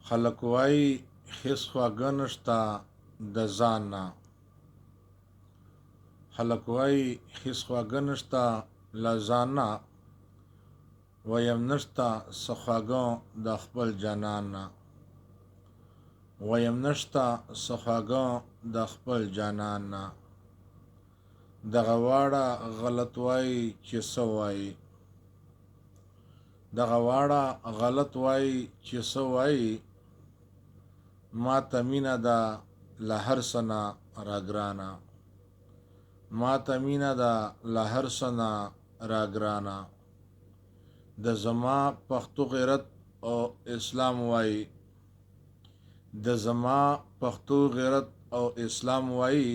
خلق وایي هېڅ خواږه نشته د ځان نه. خلق وایي هېڅ خواږه نشته له ځان نه، ویم نشته څه خواږه د خپل جانان نه. ویم نشته څه خواږه د خپل جانان نه. دغه واړه غلط وایي چې څه وایي. دغه واړه غلط وایي چې څه وایي. ما ته مینه ده له هر څه نه راګرانه. ما ته مینه ده له هر څه نه راګرانه. د زما پښتو غیرت او اسلام وایي. د زما پښتو غیرت او اسلام وایي.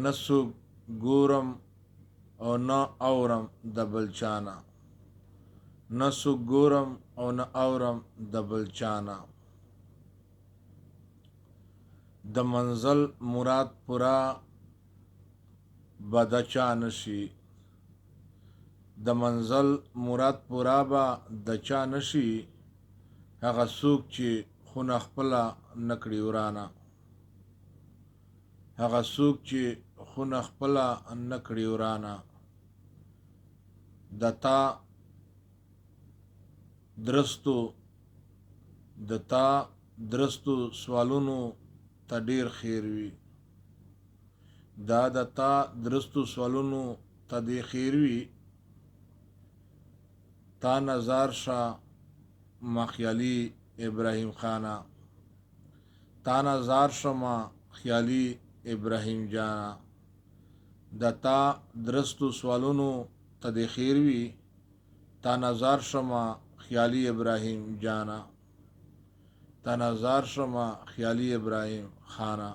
نه څوک ګورم او نه اورم د بل چانه. نه څوک ګورم او نه اورم د بل چانه. د منزل مراد پورا به د چا نشي. د منزل مراد پورا به د چا نشي. هغه څوک چې خونه خپله نه کړي ورانه. هغه څوک چې خونه خپله نه کړي ورانه. د تا درستو سوالونو ته ډیر خیر وي. دا د تا درستو سوالونو ته دې خیر وي. تا نظر شه ما خیالي ابراهیم خانه. تا نظر شما خیالي ابراهیم جانا. د تا درستو سوالونو ته دې خیر وي. تا نظر شما خیالي ابراهیم جانا. تا نظر شما خیالي ابراهیم خانه.